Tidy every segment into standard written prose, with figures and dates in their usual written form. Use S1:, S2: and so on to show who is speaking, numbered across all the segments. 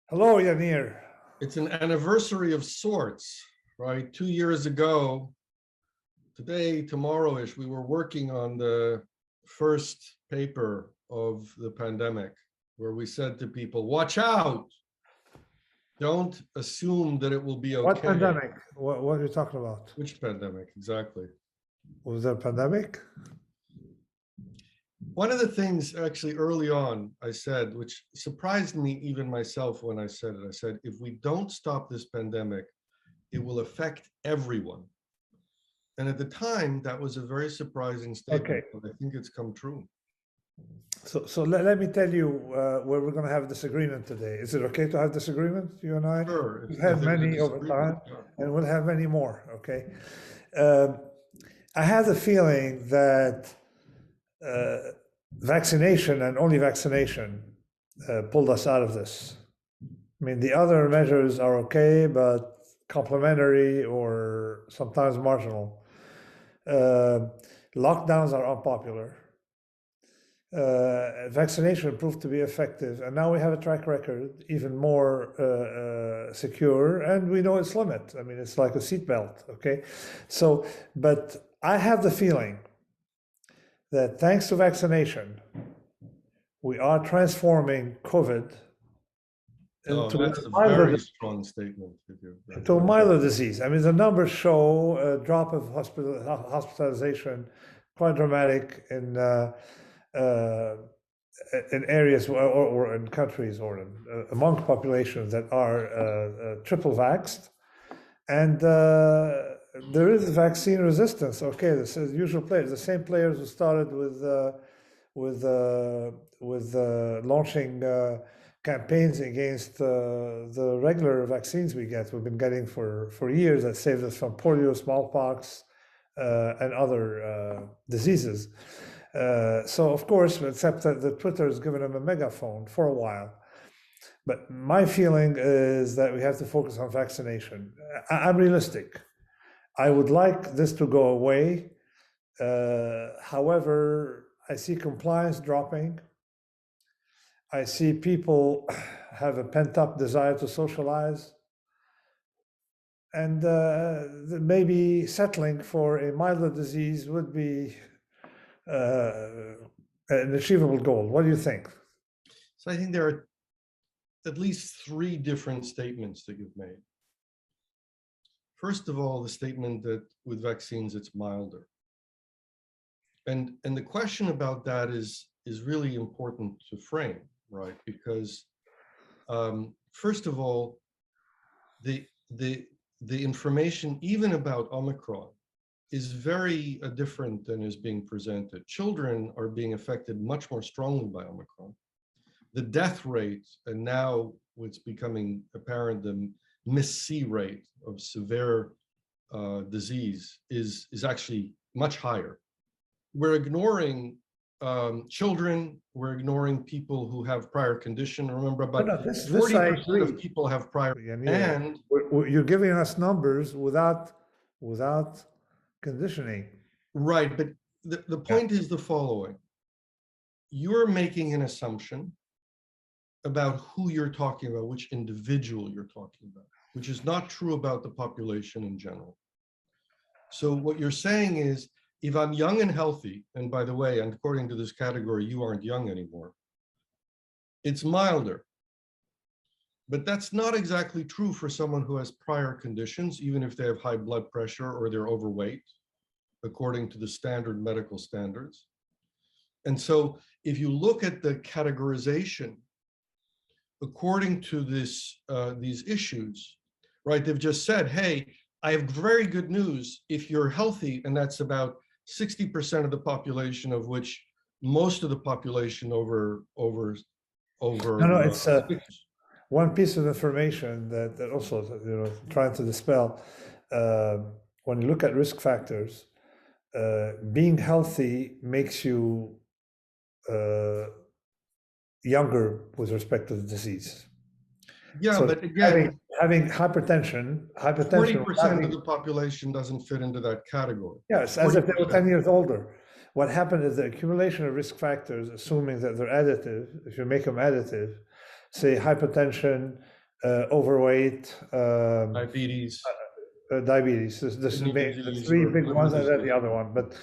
S1: Hello, Yaneer.
S2: It's an anniversary of sorts, right? 2 years ago, today, tomorrow-ish, we were working on the first paper of the pandemic, where we said to people, watch out, don't assume that it will be
S1: What
S2: okay.
S1: pandemic? What are you talking about?
S2: Which pandemic, exactly?
S1: Was there a pandemic?
S2: One of the things actually early on I said, which surprised me even myself when I said it, I said, if we don't stop this pandemic, it will affect everyone. And at the time, that was a very surprising statement,
S1: Okay.
S2: but I think it's come true.
S1: So let me tell you where we're going to have disagreement today. Is it okay to have disagreement, you and I?
S2: Sure.
S1: We've
S2: If
S1: had
S2: there's a
S1: many over
S2: disagreement,
S1: time,
S2: yeah.
S1: and we'll have many more, okay? I have the feeling that vaccination and only vaccination pulled us out of this. I mean, the other measures are okay, but complementary or sometimes marginal. Lockdowns are unpopular. Vaccination proved to be effective, and now we have a track record even more secure, and we know its limit. I mean, it's like a seatbelt, okay? So, but I have the feeling that thanks to vaccination, we are transforming COVID
S2: Oh,
S1: into
S2: that's a
S1: a
S2: very strong statement.
S1: to a milder disease. I mean, the numbers show a drop of hospitalization quite dramatic in areas or in countries or among populations that are triple vaxxed. And there is vaccine resistance. Okay, this is usual players, the same players who started with launching campaigns against the regular vaccines we've been getting for years that saved us from polio, smallpox, and other diseases. So of course, except that the Twitter has given them a megaphone for a while. But my feeling is that we have to focus on vaccination. I'm realistic. I would like this to go away. However, I see compliance dropping. I see people have a pent-up desire to socialize. And maybe settling for a milder disease would be an achievable goal. What do you think?
S2: So I think there are at least three different statements that you've made. First of all, the statement that with vaccines, it's milder. And the question about that is really important to frame, right? Because first of all, the information even about Omicron is very different than is being presented. Children are being affected much more strongly by Omicron. The death rate, and now it's becoming apparent, the miss-C rate of severe disease is actually much higher. We're ignoring children, we're ignoring people who have prior condition. Remember, about 40% of people have prior, and
S1: you're giving us numbers without conditioning.
S2: Right, but the point is the following. You're making an assumption about who you're talking about, which individual you're talking about, which is not true about the population in general. So what you're saying is, if I'm young and healthy, and by the way, and according to this category, you aren't young anymore, it's milder. But that's not exactly true for someone who has prior conditions, even if they have high blood pressure or they're overweight, according to the standard medical standards. And so if you look at the categorization, according to this, these issues, right, they've just said, hey, I have very good news if you're healthy, and that's about 60% of the population, of which most of the population over.
S1: No, it's one piece of information that also trying to dispel. When you look at risk factors, being healthy makes you younger with respect to the disease.
S2: Yeah,
S1: so
S2: but again,
S1: having hypertension
S2: 40% of the population doesn't fit into that category.
S1: Yes, as if they were 10 years older. What happened is the accumulation of risk factors, assuming that they're additive, if you make them additive, say hypertension, overweight,
S2: Diabetes,
S1: diabetes. This is
S2: kidney
S1: the
S2: disease,
S1: three
S2: or
S1: big
S2: liver
S1: ones, and then
S2: disease.
S1: the other one. But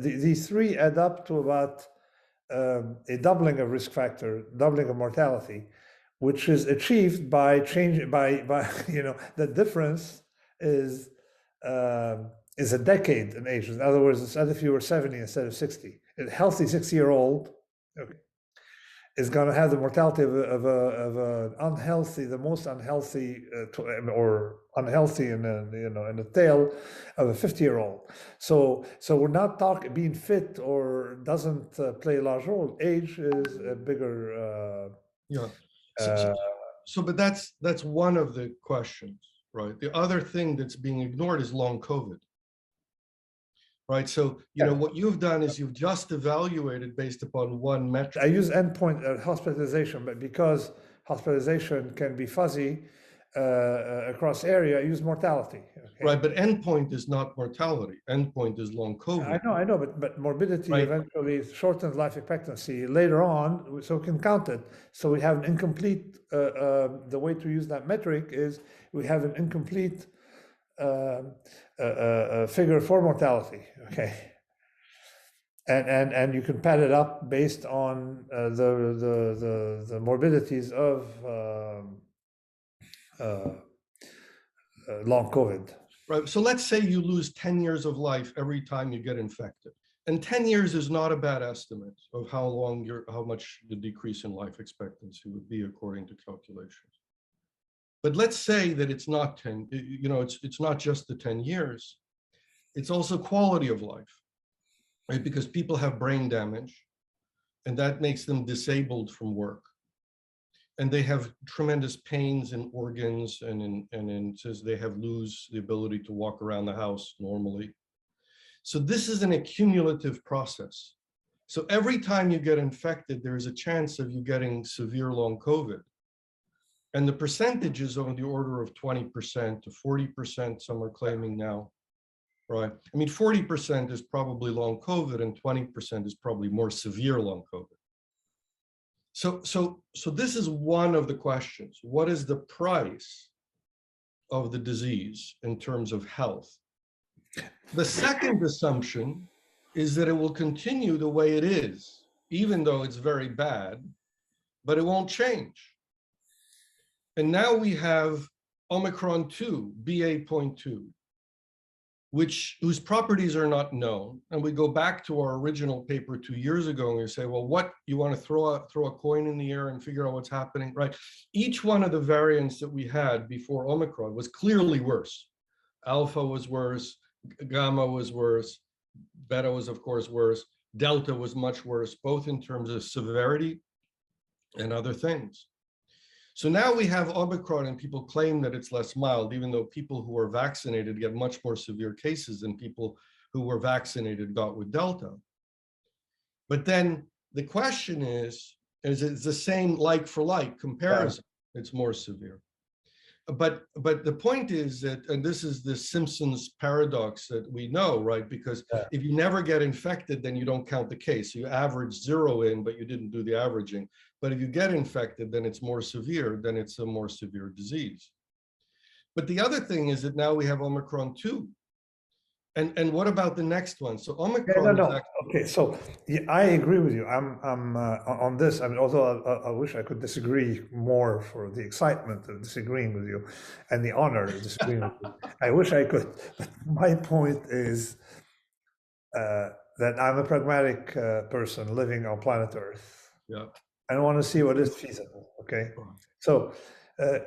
S1: these three add up to about a doubling of risk factor, doubling of mortality, which is achieved by changing by the difference is is a decade in age. In other words, it's as if you were 70 instead of 60. A healthy 60-year-old, okay, is going to have the mortality of a unhealthy, the most unhealthy, or unhealthy in in the tail of a 50-year-old. So we're not talking being fit or doesn't play a large role. Age is a bigger.
S2: Yeah. So, so,
S1: Uh,
S2: but that's one of the questions, right? The other thing that's being ignored is long COVID, right? So,
S1: yeah.
S2: what you've done is you've just evaluated based upon one
S1: I
S2: metric.
S1: use endpoint hospitalization, but because hospitalization can be fuzzy across area, I use mortality. Okay.
S2: Right, but endpoint is not mortality. Endpoint is long COVID,
S1: I know, but morbidity
S2: right?
S1: eventually shortens life expectancy later on, so we can count it. So we have an incomplete. The way to use that metric is we have an incomplete figure for mortality. Okay, and you can pad it up based on the morbidities of long COVID.
S2: Right. So let's say you lose 10 years of life every time you get infected. And 10 years is not a bad estimate of how much the decrease in life expectancy would be according to calculations. But let's say that it's not 10, it's not just the 10 years, it's also quality of life, right? Because people have brain damage and that makes them disabled from work. And they have tremendous pains in organs and says they have lose the ability to walk around the house normally. So this is an accumulative process. So every time you get infected, there is a chance of you getting severe long COVID. And the percentage is on the order of 20% to 40%, some are claiming now, right? I mean, 40% is probably long COVID and 20% is probably more severe long COVID. So this is one of the questions. What is the price of the disease in terms of health? The second assumption is that it will continue the way it is, even though it's very bad, but it won't change. And now we have Omicron 2, BA.2, whose properties are not known. And we go back to our original paper 2 years ago and we say, well, what you want to throw a coin in the air and figure out what's happening, right? Each one of the variants that we had before Omicron was clearly worse. Alpha was worse, Gamma was worse, Beta was of course worse, Delta was much worse, both in terms of severity and other things. So now we have Omicron and people claim that it's less mild, even though people who are vaccinated get much more severe cases than people who were vaccinated got with Delta. But then the question is it the same like for like comparison? Yeah. It's more severe. But the point is that, and this is the Simpsons paradox that we know, right? Because if you never get infected, then you don't count the case. You average 0 in, but you didn't do the averaging. But if you get infected, then it's more severe, then it's a more severe disease. But the other thing is that now we have Omicron 2. And what about the next one? So Omicron is actually...
S1: Okay, so yeah, I agree with you. I'm on this. I mean, although I wish I could disagree more for the excitement of disagreeing with you, and the honor of disagreeing with you. I wish I could. But my point is that I'm a pragmatic person living on planet Earth.
S2: Yeah.
S1: I want to see what is feasible. Okay, so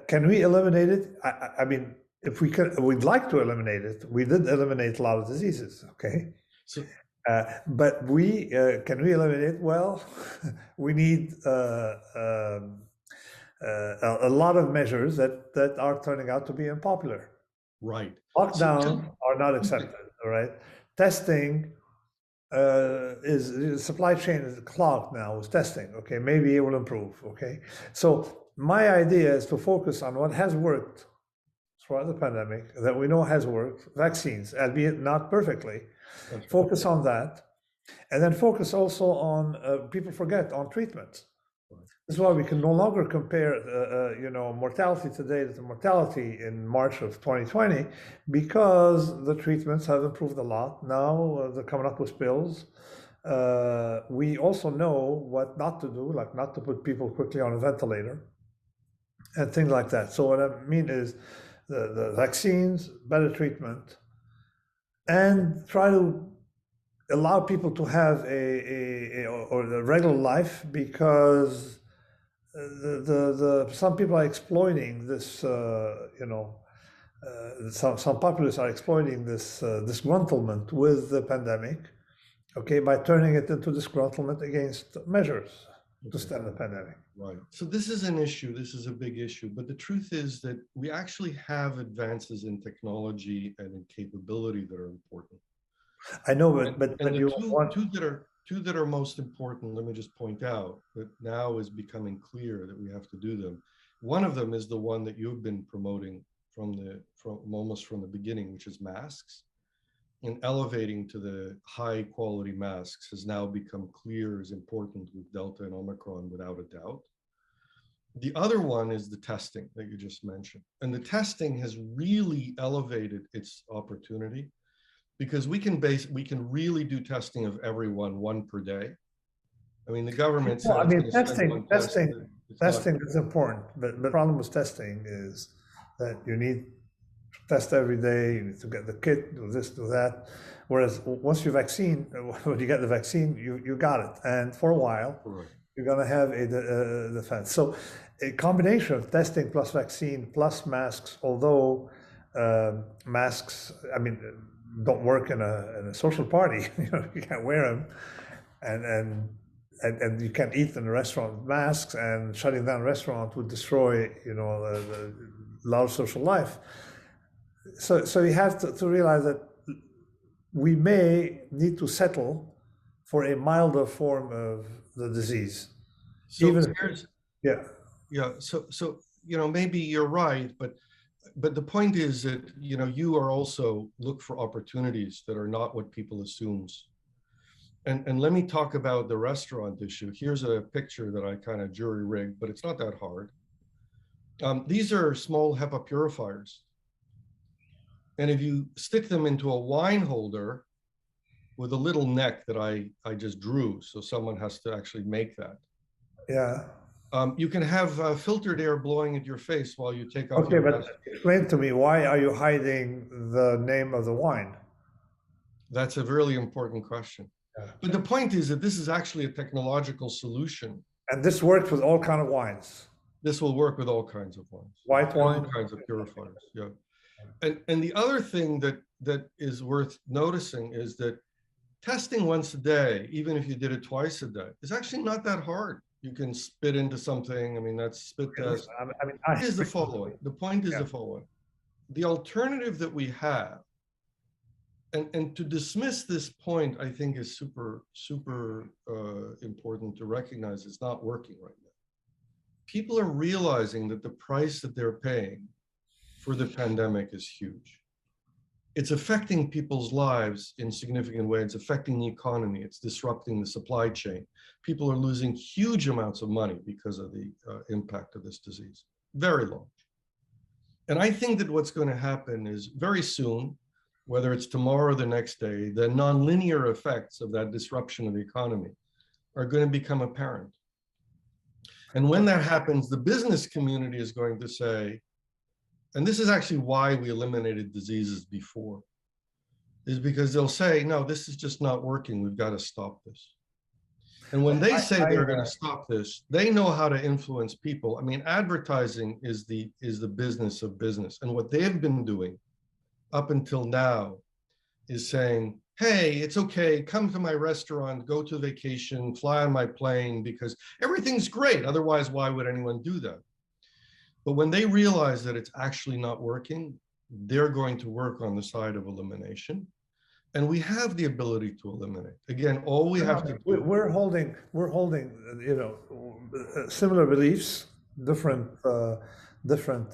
S1: can we eliminate it? I mean, if we could, we'd like to eliminate it. We did eliminate a lot of diseases. Okay,
S2: so,
S1: but we can we eliminate it? Well, we need a lot of measures that are turning out to be unpopular.
S2: Right.
S1: Lockdown are not accepted. All right, testing is supply chain is clogged now with testing. Okay, maybe it will improve. Okay, so my idea is to focus on what has worked throughout the pandemic that we know has worked, vaccines, albeit not perfectly. Focus on that, and then focus also on people forget on treatment. This is why we can no longer compare, mortality today to mortality in March of 2020, because the treatments have improved a lot. Now they're coming up with pills. We also know what not to do, like not to put people quickly on a ventilator and things like that. So what I mean is the vaccines, better treatment, and try to allow people to have a regular life, because some people are exploiting this, some populists are exploiting this disgruntlement with the pandemic, okay, by turning it into disgruntlement against measures to stem the pandemic.
S2: Right. So this is an issue. This is a big issue. But the truth is that we actually have advances in technology and in capability that are important.
S1: I know,
S2: And the
S1: you
S2: two,
S1: want.
S2: two that are most important, let me just point out that now is becoming clear that we have to do them. One of them is the one that you've been promoting from almost from the beginning, which is masks. And elevating to the high quality masks has now become clear as important with Delta and Omicron without a doubt. The other one is the testing that you just mentioned. And the testing has really elevated its opportunity, because we can really do testing of everyone, one per day. I mean, the government
S1: Well,
S2: said
S1: I
S2: it's
S1: mean,
S2: going to send one test.
S1: testing is important, but the problem with testing is that you need to test every day. You need to get the kit, do this, do that. Whereas once when you get the vaccine, you got it, and for a while,
S2: Correct.
S1: you're going to have a defense. So a combination of testing plus vaccine plus masks, although masks, I mean, don't work in a social party. You can't wear them, and you can't eat in a restaurant with masks, and shutting down a restaurant would destroy, a lot of social life. So you have to realize that we may need to settle for a milder form of the disease.
S2: So
S1: Even yeah.
S2: Yeah. So maybe you're right, but the point is that you are also look for opportunities that are not what people assumes. And let me talk about the restaurant issue. Here's a picture that I kind of jury rigged, but it's not that hard. These are small HEPA purifiers. And if you stick them into a wine holder with a little neck that I just drew, so someone has to actually make that.
S1: Yeah.
S2: You can have filtered air blowing at your face while you take off
S1: Okay,
S2: your
S1: but
S2: mask.
S1: explain to me, why are you hiding the name of the wine?
S2: That's a really important question.
S1: Yeah.
S2: But the point is that this is actually a technological solution.
S1: And this works with all kind of wines.
S2: This will work with all kinds of wines.
S1: White wine.
S2: All kinds of purifiers. Yeah. And the other thing that is worth noticing is that testing once a day, even if you did it twice a day, is actually not that hard. You can spit into something. I mean, that's spit test.
S1: I mean,
S2: Is the following. The point is the following. The alternative that we have, and to dismiss this point, I think is super important to recognize it's not working right now. People are realizing that the price that they're paying for the pandemic is huge. It's affecting people's lives in significant ways. It's affecting the economy. It's disrupting the supply chain. People are losing huge amounts of money because of the impact of this disease. Very large. And I think that what's going to happen is very soon, whether it's tomorrow or the next day, the nonlinear effects of that disruption of the economy are going to become apparent. And when that happens, the business community is going to say, and this is actually why we eliminated diseases before, is because they'll say, no, this is just not working. We've got to stop this. And when they say they're going to stop this, they know how to influence people. I mean, advertising is the business of business. And what they've been doing up until now is saying, hey, it's okay, come to my restaurant, go to vacation, fly on my plane, because everything's great. Otherwise, why would anyone do that? But when they realize that it's actually not working, they're going to work on the side of elimination. And we have the ability to eliminate. Again, all we have to do.
S1: We're holding, similar beliefs, different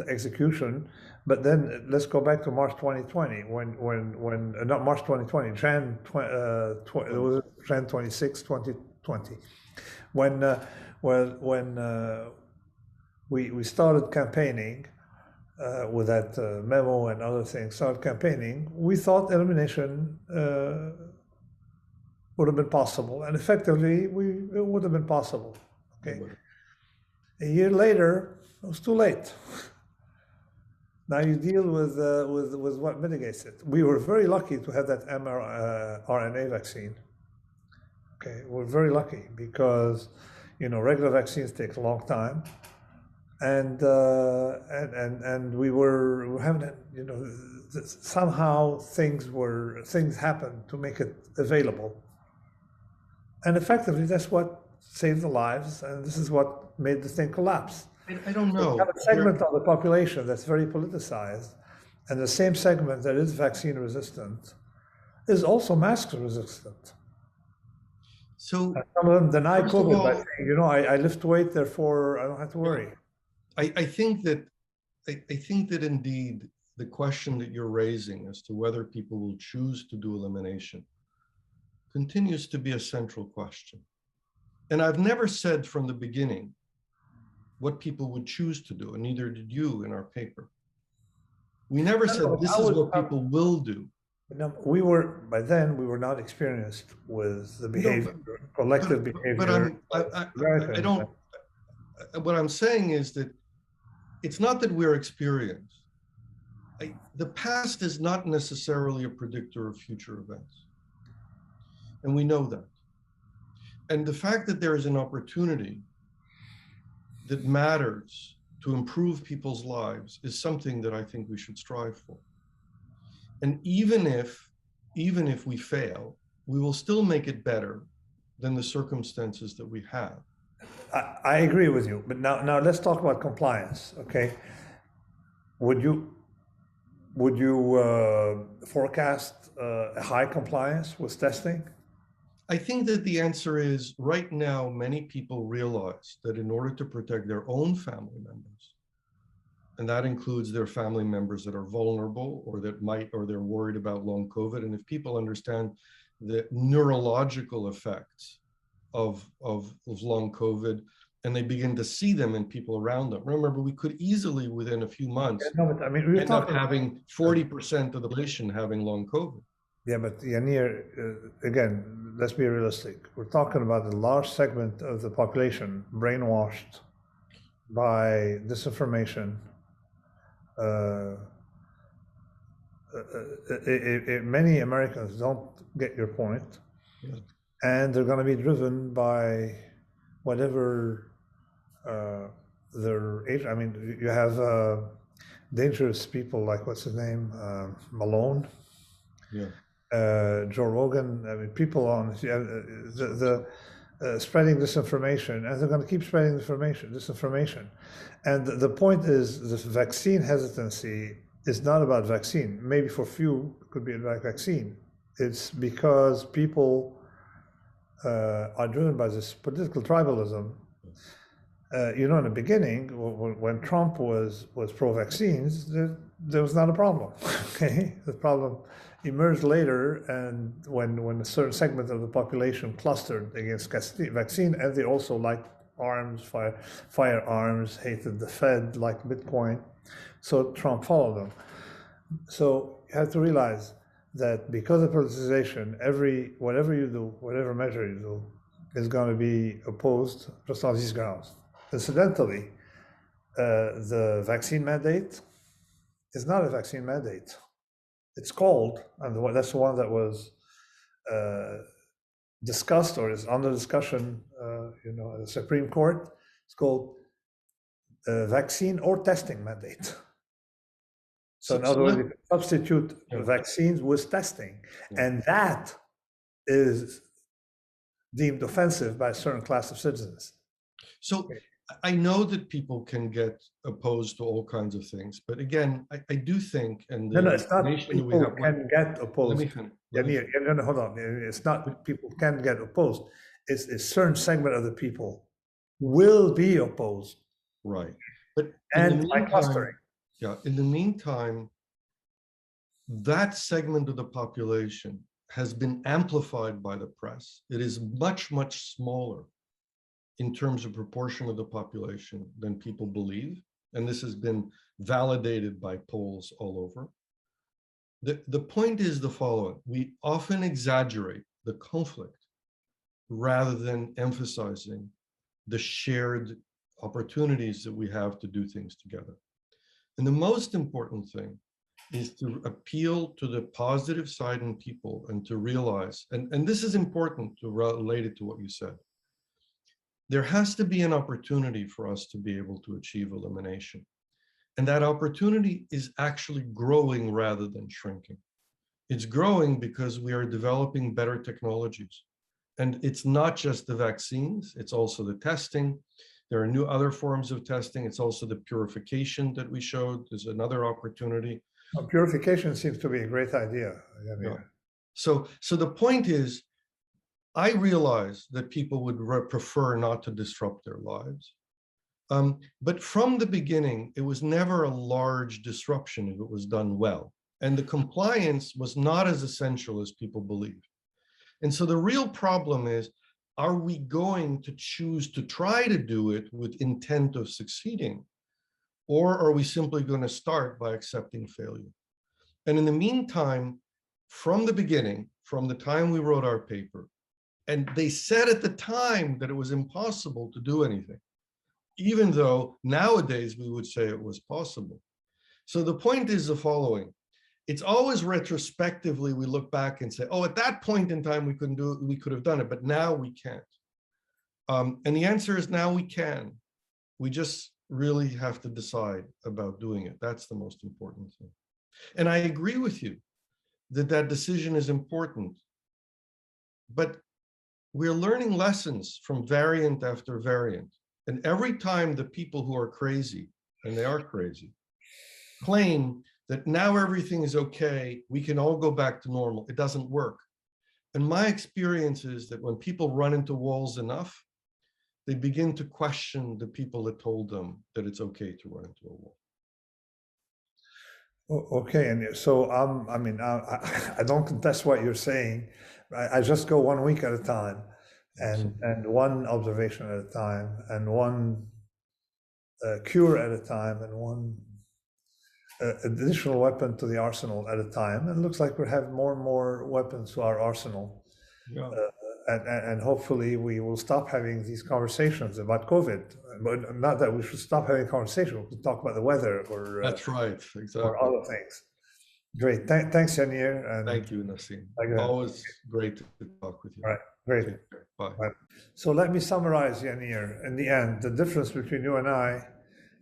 S1: execution. But then let's go back to March 2020, when not March 2020, Jan 26, 2020. When when we started campaigning with that memo and other things, started campaigning, we thought elimination would have been possible, and effectively, it would have been possible. Okay, a year later, it was too late. Now you deal with what mitigates it. We were very lucky to have that mRNA vaccine. Okay, we're very lucky because regular vaccines take a long time, and we haven't somehow things happened to make it available, and effectively that's what saved the lives, and this is what made the thing collapse.
S2: I don't
S1: We have
S2: know.
S1: a segment of the population that's very politicized, and the same segment that is vaccine resistant is also mask resistant.
S2: So
S1: And some of them deny
S2: first of
S1: COVID by
S2: all,
S1: saying, I lift weight, therefore I don't have to worry.
S2: I think that indeed the question that you're raising as to whether people will choose to do elimination continues to be a central question. And I've never said from the beginning what people would choose to do, and neither did you in our paper. We never said this is what people will do.
S1: By then we were not experienced with the behavior, collective behavior.
S2: I don't. What I'm saying is that it's not that we're experienced. The past is not necessarily a predictor of future events, and we know that. And the fact that there is an opportunity that matters to improve people's lives is something that I think we should strive for. And even if we fail, we will still make it better than the circumstances that we have.
S1: I agree with you, but now let's talk about compliance. Okay, would you forecast a high compliance with testing?
S2: I think that the answer is right now, many people realize that in order to protect their own family members, and that includes their family members that are vulnerable or they're worried about long COVID. And if people understand the neurological effects of long COVID, and they begin to see them in people around them. Remember, we could easily, within a few months, end up having 40% of the population having long COVID.
S1: Yeah, but Yaneer, again, let's be realistic. We're talking about a large segment of the population brainwashed by disinformation. Many Americans don't get your point, and they're going to be driven by whatever their age. I mean, you have dangerous people like what's his name, Malone.
S2: Yeah.
S1: Joe Rogan, I mean, people on spreading disinformation, and they're going to keep spreading disinformation. And the point is, this vaccine hesitancy is not about vaccine. Maybe for few, it could be about vaccine. It's because people are driven by this political tribalism. In the beginning, when Trump was pro-vaccines, there was not a problem. Okay, the problem emerged later, and when a certain segment of the population clustered against vaccine, and they also liked firearms, hated the Fed, liked Bitcoin, so Trump followed them. So you have to realize that because of politicization, whatever you do, whatever measure you do, is going to be opposed just on these grounds. Incidentally, the vaccine mandate is not a vaccine mandate. It's called, and that's the one that was discussed or is under discussion, at the Supreme Court. It's called vaccine or testing mandate. So in other words, you can substitute vaccines with testing, and that is deemed offensive by a certain class of citizens.
S2: So I know that people can get opposed to all kinds of things, but again, I do think, and
S1: no, it's not people can get opposed. Hold on. It's not people can get opposed. It's a certain segment of the people will be opposed.
S2: Right. But
S1: and by clustering.
S2: Yeah. In the meantime, that segment of the population has been amplified by the press. It is much, much smaller in terms of proportion of the population than people believe. And this has been validated by polls all over. The point is the following: we often exaggerate the conflict rather than emphasizing the shared opportunities that we have to do things together. And the most important thing is to appeal to the positive side in people and to realize, and this is important to relate it to what you said, there has to be an opportunity for us to be able to achieve elimination. And that opportunity is actually growing rather than shrinking. It's growing because we are developing better technologies. And it's not just the vaccines, it's also the testing. There are new other forms of testing. It's also the purification that we showed. There's another opportunity.
S1: Purification seems to be a great idea.
S2: Yeah. So the point is, I realize that people would prefer not to disrupt their lives. But from the beginning, it was never a large disruption if it was done well. And the compliance was not as essential as people believed. And so the real problem is, are we going to choose to try to do it with intent of succeeding? Or are we simply going to start by accepting failure? And in the meantime, from the beginning, from the time we wrote our paper, and they said at the time that it was impossible to do anything, even though nowadays we would say it was possible. So the point is the following: it's always retrospectively we look back and say, oh, at that point in time we couldn't do it, we could have done it, but now we can't. And the answer is now we can. We just really have to decide about doing it. That's the most important thing. And I agree with you that that decision is important, but we're learning lessons from variant after variant. And every time the people who are crazy, and they are crazy, claim that now everything is okay, we can all go back to normal, it doesn't work. And my experience is that when people run into walls enough, they begin to question the people that told them that it's okay to run into a wall.
S1: Okay, and so I mean, I don't contest what you're saying. I just go 1 week at a time, and one observation at a time, and one cure at a time, and one additional weapon to the arsenal at a time. And it looks like we have more and more weapons to our arsenal.
S2: Yeah.
S1: And hopefully we will stop having these conversations about COVID. But not that we should stop having conversations. We can talk about the weather or
S2: That's right, exactly.
S1: or other things. Great. Thanks, Yaneer. And
S2: thank you, Nassim. Always great to talk with you.
S1: All right. Great.
S2: Bye.
S1: Right. So let me summarize, Yaneer. In the end, the difference between you and I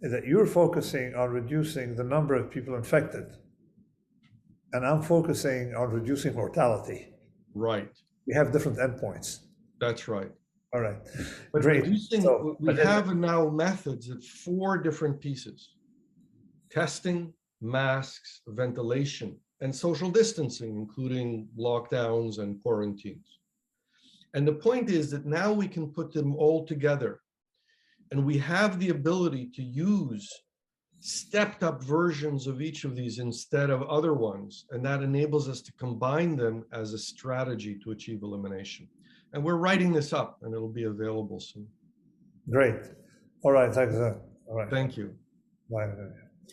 S1: is that you're focusing on reducing the number of people infected, and I'm focusing on reducing mortality.
S2: Right.
S1: We have different endpoints.
S2: That's right.
S1: All right.
S2: But
S1: Great.
S2: reducing,
S1: So,
S2: we have now methods of 4 different pieces: testing, masks, ventilation, and social distancing, including lockdowns and quarantines. And the point is that now we can put them all together, and we have the ability to use stepped up versions of each of these instead of other ones. And that enables us to combine them as a strategy to achieve elimination. And we're writing this up, and it'll be available soon.
S1: Great. All right. Thanks. All right.
S2: Thank you.
S1: Bye.